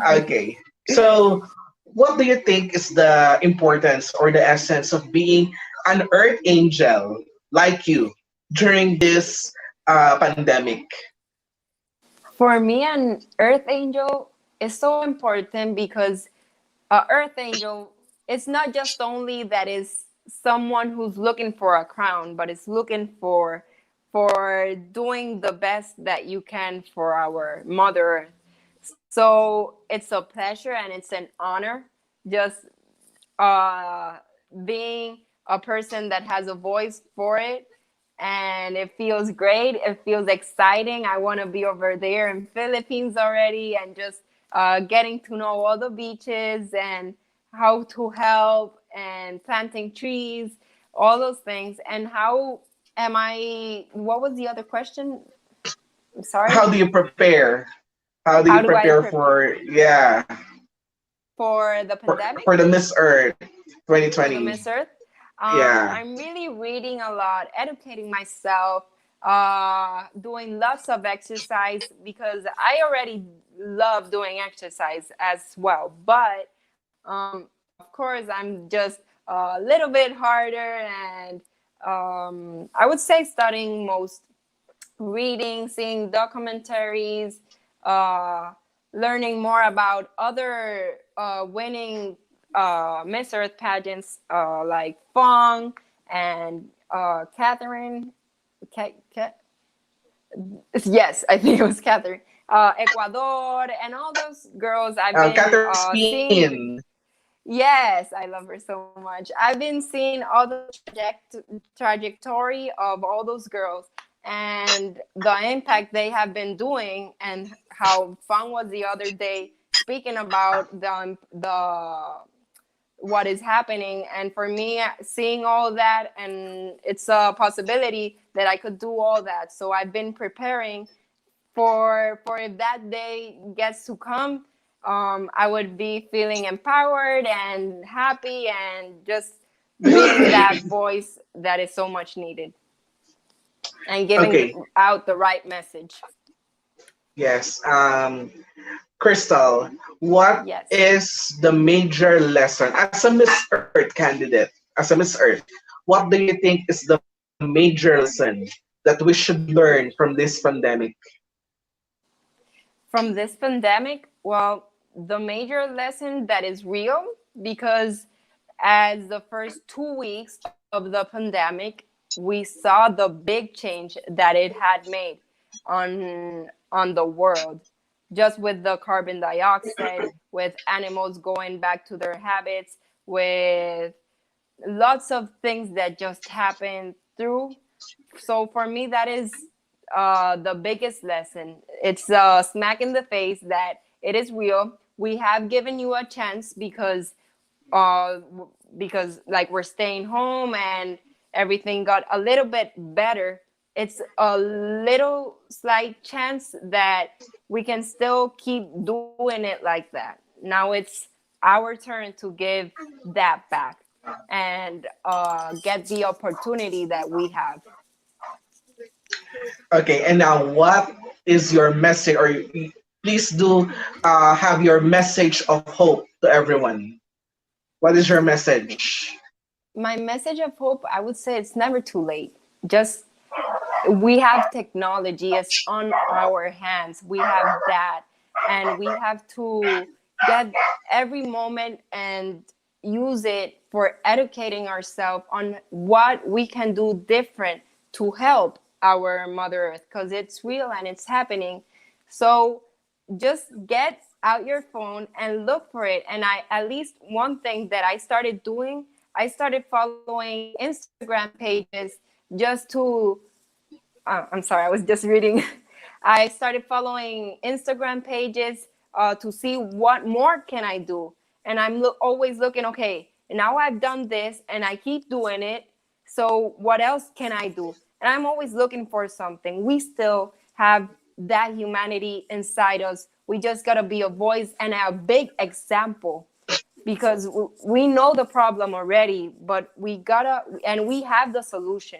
Okay. So, what do you think is the importance or the essence of being an earth angel like you during this pandemic? For me, an earth angel is so important because earth angel, it's not just only that is someone who's looking for a crown, but it's looking for doing the best that you can for our mother earth. So it's a pleasure and it's an honor just uh being a person that has a voice for it, and it feels great. It feels exciting. I want to be over there in Philippines already and just getting to know all the beaches and how to help and planting trees, all those things. And how am I? What was the other question? I'm sorry. How do you prepare? How do How you do I prepare prepare for, yeah, for the for pandemic? the Miss Earth For the 2020? Miss Earth. Yeah. I'm really reading a lot, educating myself, doing lots of exercise because I already love doing exercise as well. But of course, I'm just a little bit harder, and I would say studying most, reading, seeing documentaries, uh, learning more about other winning Miss Earth pageants like Fong and Catherine. Ca- Ca- yes, I think it was Catherine. Ecuador and all those girls I've been Catherine seeing. Spin. Yes, I love her so much. I've been seeing all the trajectory of all those girls and the impact they have been doing, and how fun was the other day speaking about the what is happening. And for me, seeing all that, and it's a possibility that I could do all that. So I've been preparing for if that day gets to come, I would be feeling empowered and happy and just being that voice that is so much needed and giving Okay. out the right message. Yes. Crystal, what Yes. is the major lesson as a Miss Earth candidate, as a Miss Earth? What do you think is the major lesson that we should learn from this pandemic? From this pandemic, well, the major lesson that is real, because as the first 2 weeks of the pandemic, we saw the big change that it had made on the world, just with the carbon dioxide, with animals going back to their habits, with lots of things that just happened through. So for me, that is the biggest lesson. It's a smack in the face that it is real. We have given you a chance uh, because like we're staying home and everything got a little bit better. It's a little slight chance that we can still keep doing it like that. Now it's our turn to give that back and get the opportunity that we have. Okay, and now what is your message, or please do have your message of hope to everyone. What is your message? My message of hope, I would say it's never too late. Just we have technology is on our hands. We have that, and we have to get every moment and use it for educating ourselves on what we can do different to help our mother earth, because it's real and it's happening. So just get out your phone and look for it. And I, at least one thing that I started doing, I started following Instagram pages just to I'm sorry, I was just reading. I started following Instagram pages to see what more can I do. And I'm always looking, okay, now I've done this and I keep doing it. So what else can I do? And I'm always looking for something. We still have that humanity inside us. We just got to be a voice and a big example, because we know the problem already, but we gotta, and we have the solution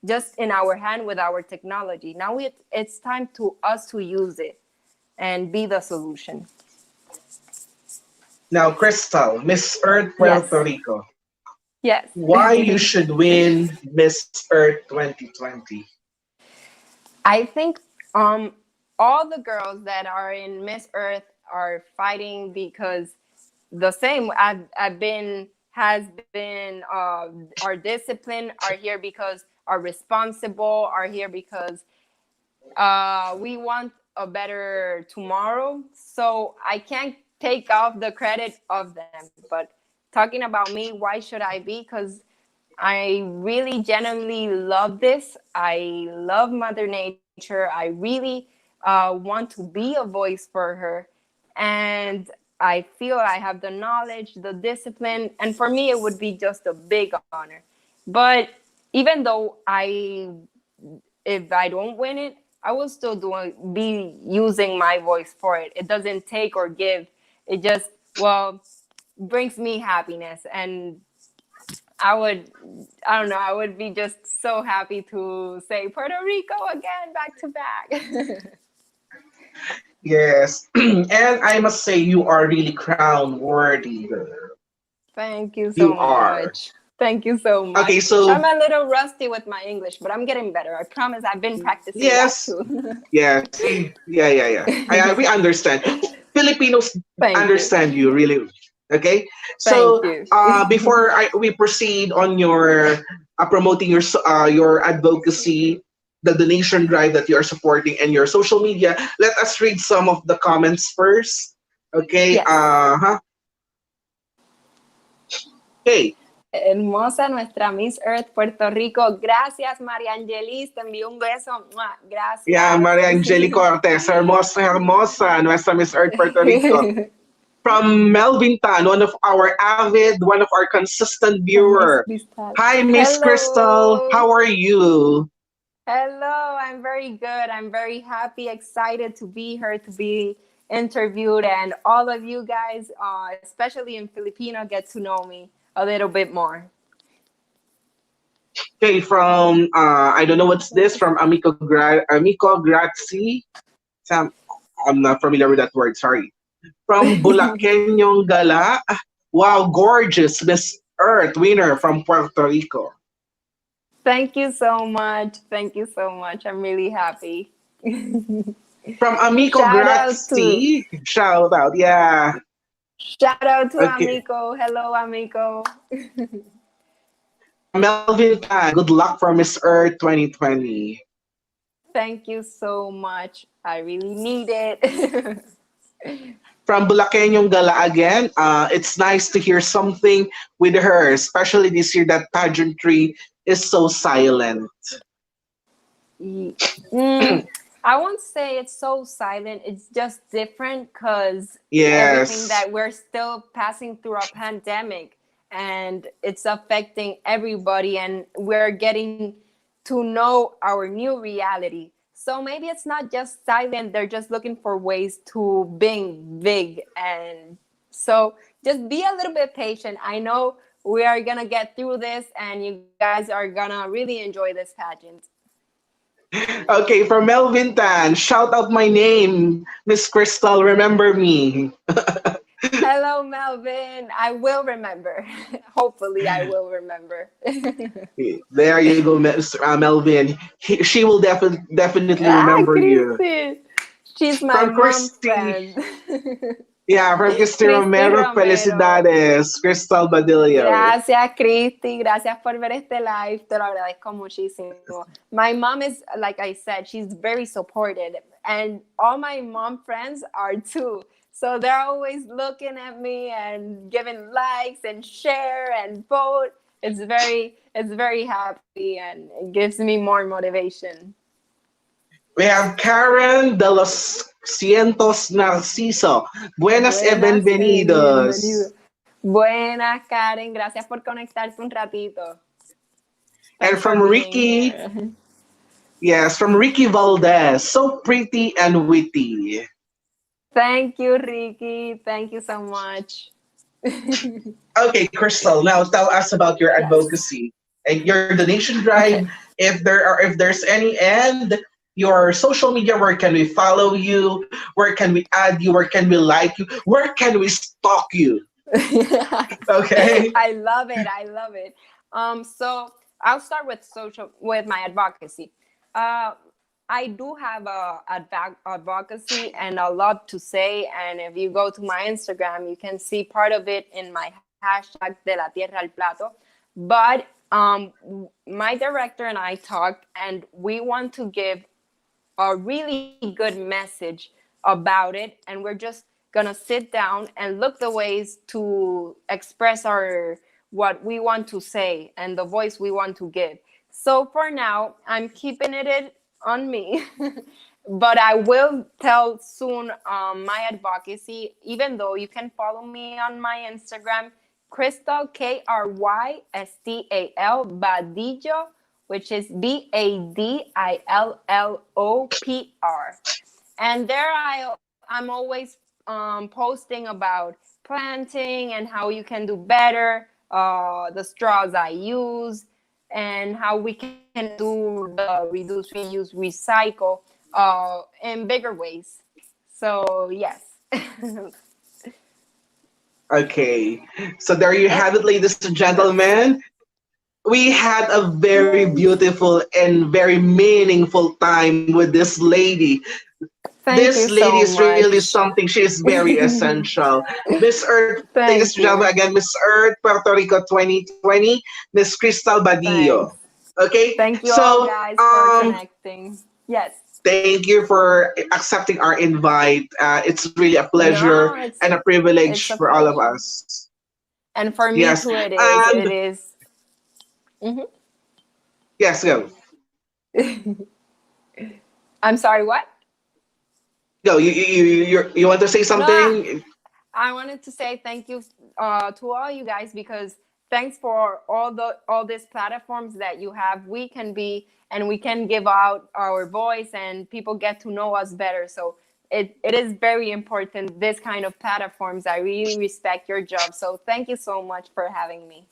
just in our hand with our technology. Now it's time to us to use it and be the solution. Now, Crystal, Miss Earth Puerto Yes. Rico. Yes. Why you should win Miss Earth 2020? I think all the girls that are in Miss Earth are fighting because the same I've been has been are disciplined, are here because are responsible, are here because we want a better tomorrow. So I can't take off the credit of them. But talking about me, why should I be? Because I really genuinely love this. I love Mother Nature. I really want to be a voice for her. And I feel I have the knowledge, the discipline. And for me, it would be just a big honor. But even though if I don't win it, I will still be using my voice for it. It doesn't take or give. It just, well, brings me happiness. And I would, I don't know, I would be just so happy to say Puerto Rico again, back to back. Yes. And I must say, you are really crown worthy, girl. Thank you You so are. much. Thank you so Okay, much. so I'm a little rusty with my English, but I'm getting better. I promise I've been practicing that yes. too. Yeah, see, yeah. We understand. Filipinos Thank you. understand you really. Okay, Thank so you. before we proceed on your promoting your advocacy, the donation drive that you are supporting, and your social media, let us read some of the comments first. Okay. Yes. Okay. Hermosa nuestra Miss Earth Puerto Rico. Gracias, María Angelis. Te envío un beso. ¡Mua! Yeah, Gracias. Maria Angelica Cortez, hermosa, hermosa, nuestra Miss Earth Puerto Rico. From Melvin Tan, one of our consistent From Miss viewer. Crystal. Hi, Miss Crystal. Hello. How are you? Hello. I'm very good. I'm very happy, excited to be here, to be interviewed, and all of you guys, especially in Filipino, get to know me a little bit more. Okay, from I don't know what's this from Amico Grazi. Sam, I'm not familiar with that word. Sorry. From Bulakenyong Gala. Wow, gorgeous Miss Earth winner from Puerto Rico. Thank you so much. Thank you so much. I'm really happy. From Amico Shout out to Grazi. Shout out, yeah. Okay. Amico. Hello, Amico. From Melvin Tan, good luck for Miss Earth 2020. Thank you so much. I really need it. From Bulakenyong Gala again, it's nice to hear something with her, especially this year that pageantry is so silent. Mm, I won't say it's so silent. It's just different because everything Yes. that we're still passing through a pandemic, and it's affecting everybody, and we're getting to know our new reality. So maybe it's not just silent. They're just looking for ways to being big. And so just be a little bit patient. I know we are going to get through this, and you guys are going to really enjoy this pageant. Okay, from Melvin Tan, shout out my name, Miss Crystal, remember me. Hello, Melvin. I will remember. Hopefully, I will remember. There you go, Miss Melvin. She will definitely Ah, remember you. Christy. She's my From mom Christy, friend. yeah, from Christy Christy Romero, Romero. felicidades, Krystal Badillo. Gracias, Christy. Gracias por ver este live. Te lo agradezco muchísimo. My mom is, like I said, she's very supportive. And all my mom friends are too. So they're always looking at me and giving likes and share and vote. It's very happy, and it gives me more motivation. We have Karen de los Cientos Narciso. Buenas e Buenas y bienvenido. bienvenidos. Buenas, Karen. Gracias por conectarte un ratito. And Thanks for from being Ricky, here. yes, from Ricky Valdez. So pretty and witty. Thank you, Ricky. Thank you so much. Okay, Crystal, now tell us about your Yes. advocacy and your donation drive. Okay. If there's any, and your social media, where can we follow you? Where can we add you? Where can we like you? Where can we stalk you? Okay. I love it. I love it. So I'll start with my advocacy. Uh, I do have a advocacy and a lot to say. And if you go to my Instagram, you can see part of it in my hashtag de la tierra al plato. But my director and I talked, and we want to give a really good message about it, and we're just gonna sit down and look the ways to express our what we want to say and the voice we want to give. So for now, I'm keeping it on me, but I will tell soon my advocacy. Even though you can follow me on my Instagram, Krystal, Krystal Badillo which is Badillopr. And there I'm always posting about planting and how you can do better, the straws I use, and how we can do the reduce, reuse, recycle in bigger ways. So yes. Okay. So there you And have it, ladies and yes, gentlemen. We had a very yes. beautiful and very meaningful time with this lady. Thank This you lady so is really much. something. She is very essential. Miss Earth, ladies and Thank gentlemen, you. again, Miss Earth Puerto Rico 2020, Miss Krystal Badillo. Thanks. Okay, Thank you all so guys for connecting. Yes. thank you for accepting our invite. It's really a pleasure No, and a it's privilege a for all of pleasure. us. And for me Yes, too it is. and It is. Mhm. yes, go. I'm sorry, what? Go. You want to say No, something? I wanted to say thank you to all you guys, because thanks for all these platforms that you have. We can be and we can give out our voice and people get to know us better. So it is very important, this kind of platforms. I really respect your job. So thank you so much for having me.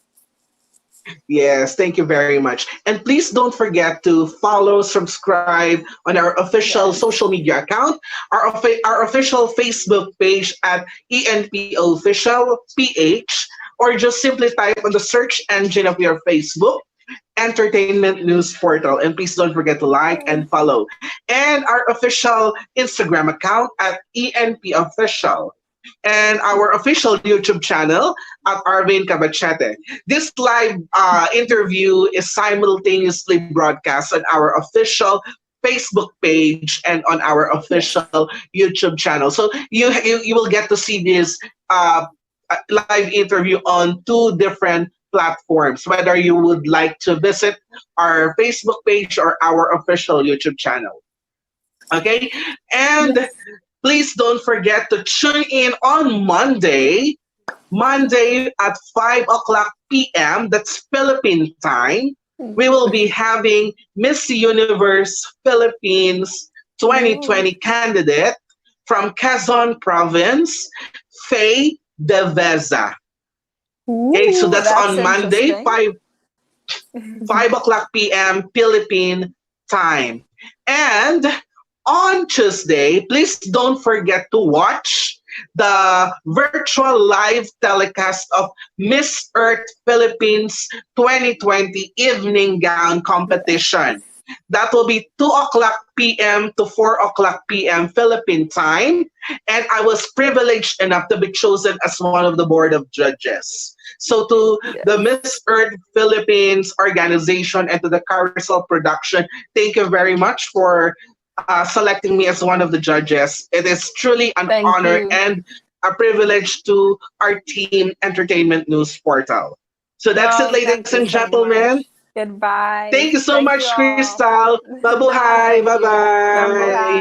Yes, thank you very much. And please don't forget to follow, subscribe on our official social Yes. media account, our official Facebook page at ENPO Official PH, or just simply type on the search engine of your Facebook Entertainment News Portal. And please don't forget to like and follow. And our official Instagram account at ENP Official. And our official YouTube channel at Arvin Cabachete. This live interview is simultaneously broadcast on our official Facebook page and on our Yes. official YouTube channel. So you will get to see this uh, live interview on two different platforms, whether you would like to visit our Facebook page or our official YouTube channel. Okay? And Yes. please don't forget to tune in on Monday at 5 o'clock p.m. That's Philippine time. We will be having Miss Universe Philippines Ooh. 2020 candidate from Quezon Province, Faye Deveza. Okay, so Ooh, that's that's on Monday, interesting. 5 o'clock p.m. Philippine time. And on Tuesday, please don't forget to watch the virtual live telecast of Miss Earth Philippines 2020 evening gown competition. Yes. That will be 2 o'clock p.m. to 4 o'clock p.m. Philippine time. And I was privileged enough to be chosen as one of the board of judges. So to the Yes. Miss Earth Philippines organization and to the Carousel production, thank you very much for selecting me as one of the judges. It is truly an Thank honor you. and a privilege to our team Entertainment News Portal. So that's it, Oh, ladies thank and you so gentlemen. much. Thank Goodbye. you so Thank you much, all. Krystal. No, Mabuhay. thank you. Bye-bye. Mabuhay.